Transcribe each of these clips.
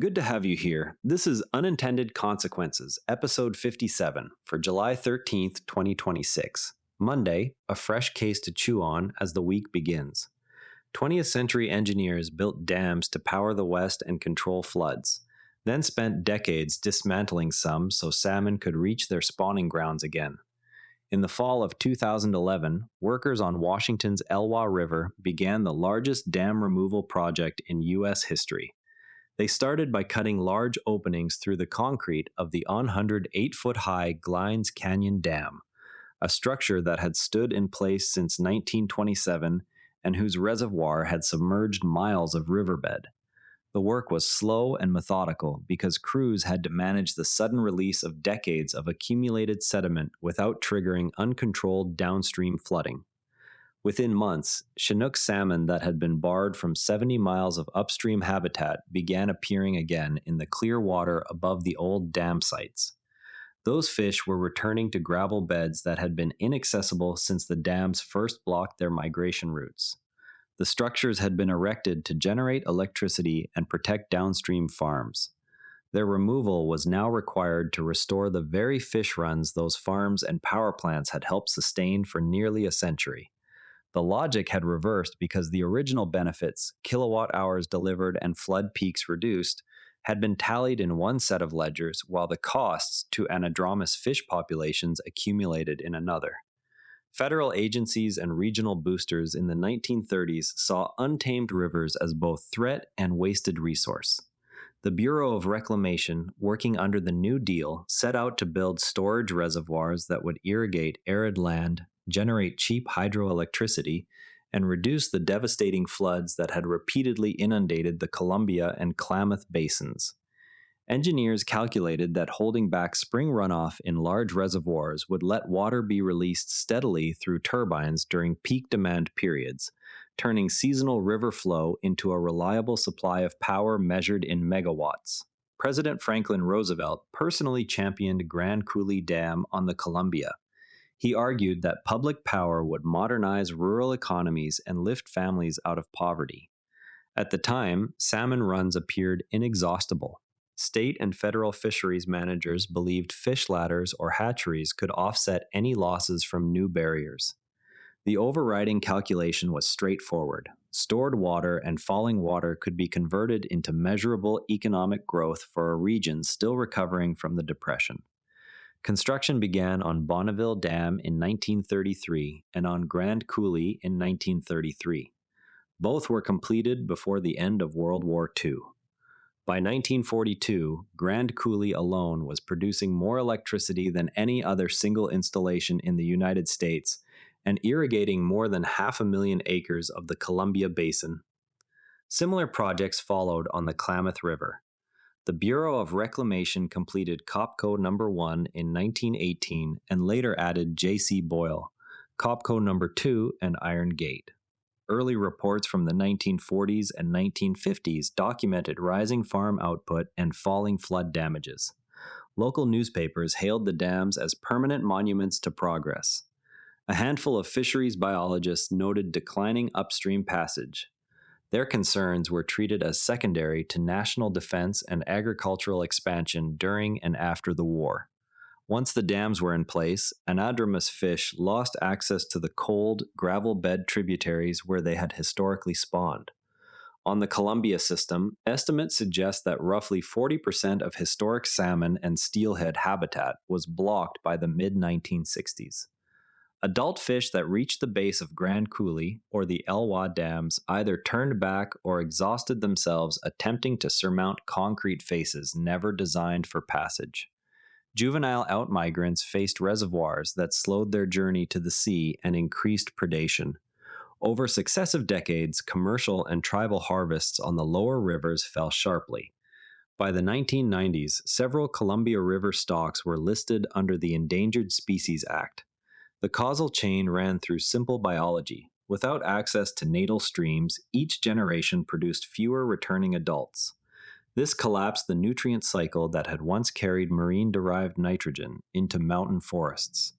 Good to have you here. This is Unintended Consequences, episode 57, for July 13th, 2026. Monday, a fresh case to chew on as the week begins. 20th century engineers built dams to power the West and control floods, then spent decades dismantling some so salmon could reach their spawning grounds again. In the fall of 2011, workers on Washington's Elwha River began the largest dam removal project in U.S. history. They started by cutting large openings through the concrete of the 108-foot-high Glines Canyon Dam, a structure that had stood in place since 1927 and whose reservoir had submerged miles of riverbed. The work was slow and methodical because crews had to manage the sudden release of decades of accumulated sediment without triggering uncontrolled downstream flooding. Within months, Chinook salmon that had been barred from 70 miles of upstream habitat began appearing again in the clear water above the old dam sites. Those fish were returning to gravel beds that had been inaccessible since the dams first blocked their migration routes. The structures had been erected to generate electricity and protect downstream farms. Their removal was now required to restore the very fish runs those farms and power plants had helped sustain for nearly a century. The logic had reversed because the original benefits, kilowatt hours delivered and flood peaks reduced, had been tallied in one set of ledgers while the costs to anadromous fish populations accumulated in another. Federal agencies and regional boosters in the 1930s saw untamed rivers as both threat and wasted resource. The Bureau of Reclamation, working under the New Deal, set out to build storage reservoirs that would irrigate arid land, generate cheap hydroelectricity, and reduce the devastating floods that had repeatedly inundated the Columbia and Klamath basins. Engineers calculated that holding back spring runoff in large reservoirs would let water be released steadily through turbines during peak demand periods, turning seasonal river flow into a reliable supply of power measured in megawatts. President Franklin Roosevelt personally championed Grand Coulee Dam on the Columbia. He argued that public power would modernize rural economies and lift families out of poverty. At the time, salmon runs appeared inexhaustible. State and federal fisheries managers believed fish ladders or hatcheries could offset any losses from new barriers. The overriding calculation was straightforward. Stored water and falling water could be converted into measurable economic growth for a region still recovering from the Depression. Construction began on Bonneville Dam in 1933 and on Grand Coulee in 1933. Both were completed before the end of World War II. By 1942, Grand Coulee alone was producing more electricity than any other single installation in the United States and irrigating more than 500,000 acres of the Columbia Basin. Similar projects followed on the Klamath River. The Bureau of Reclamation completed Copco No. 1 in 1918 and later added J.C. Boyle, Copco No. 2, and Iron Gate. Early reports from the 1940s and 1950s documented rising farm output and falling flood damages. Local newspapers hailed the dams as permanent monuments to progress. A handful of fisheries biologists noted declining upstream passage. Their concerns were treated as secondary to national defense and agricultural expansion during and after the war. Once the dams were in place, anadromous fish lost access to the cold, gravel bed tributaries where they had historically spawned. On the Columbia system, estimates suggest that roughly 40% of historic salmon and steelhead habitat was blocked by the mid-1960s. Adult fish that reached the base of Grand Coulee or the Elwha dams either turned back or exhausted themselves attempting to surmount concrete faces never designed for passage. Juvenile outmigrants faced reservoirs that slowed their journey to the sea and increased predation. Over successive decades, commercial and tribal harvests on the lower rivers fell sharply. By the 1990s, several Columbia River stocks were listed under the Endangered Species Act. The causal chain ran through simple biology. Without access to natal streams, each generation produced fewer returning adults. This collapsed the nutrient cycle that had once carried marine-derived nitrogen into mountain forests.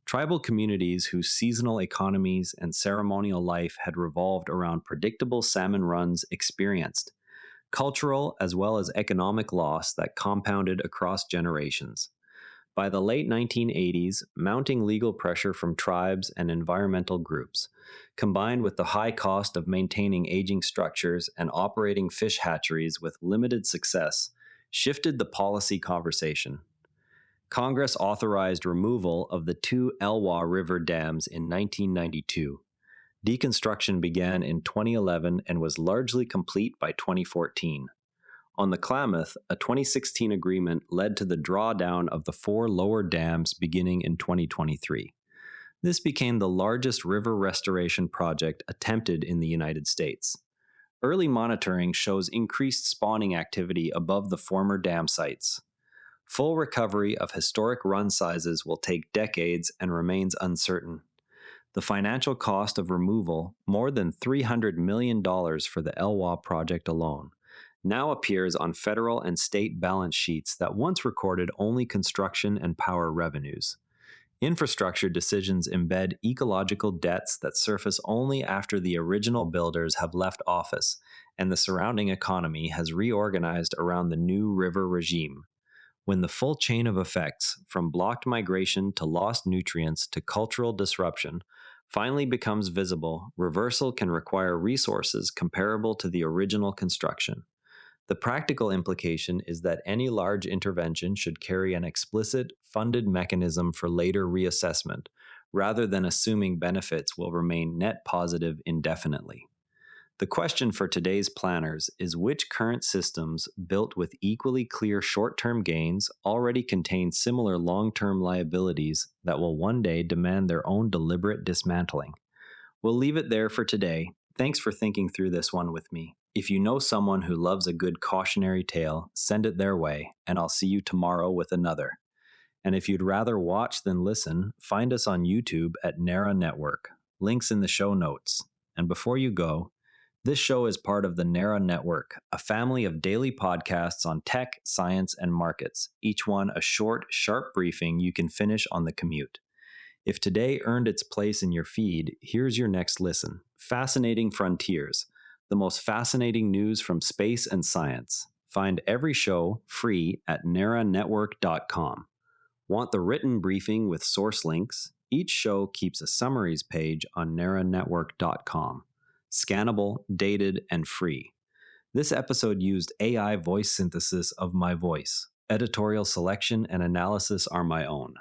Tribal communities whose seasonal economies and ceremonial life had revolved around predictable salmon runs experienced cultural as well as economic loss that compounded across generations. By the late 1980s, mounting legal pressure from tribes and environmental groups, combined with the high cost of maintaining aging structures and operating fish hatcheries with limited success, shifted the policy conversation. Congress authorized removal of the two Elwha River dams in 1992. Deconstruction began in 2011 and was largely complete by 2014. On the Klamath, a 2016 agreement led to the drawdown of the four lower dams beginning in 2023. This became the largest river restoration project attempted in the United States. Early monitoring shows increased spawning activity above the former dam sites. Full recovery of historic run sizes will take decades and remains uncertain. The financial cost of removal, more than $300 million for the Elwha project alone, now appears on federal and state balance sheets that once recorded only construction and power revenues. Infrastructure decisions embed ecological debts that surface only after the original builders have left office and the surrounding economy has reorganized around the new river regime. When the full chain of effects, from blocked migration to lost nutrients to cultural disruption, finally becomes visible, reversal can require resources comparable to the original construction. The practical implication is that any large intervention should carry an explicit, funded mechanism for later reassessment, rather than assuming benefits will remain net positive indefinitely. The question for today's planners is which current systems, built with equally clear short-term gains, already contain similar long-term liabilities that will one day demand their own deliberate dismantling. We'll leave it there for today. Thanks for thinking through this one with me. If you know someone who loves a good cautionary tale, send it their way, and I'll see you tomorrow with another. And if you'd rather watch than listen, find us on YouTube at NARA Network. Links in the show notes. And before you go, this show is part of the NARA Network, a family of daily podcasts on tech, science, and markets, each one a short, sharp briefing you can finish on the commute. If today earned its place in your feed, here's your next listen. Fascinating Frontiers, the most fascinating news from space and science. Find every show free at naranetwork.com. Want the written briefing with source links? Each show keeps a summaries page on naranetwork.com. Scannable, dated, and free. This episode used AI voice synthesis of my voice. Editorial selection and analysis are my own.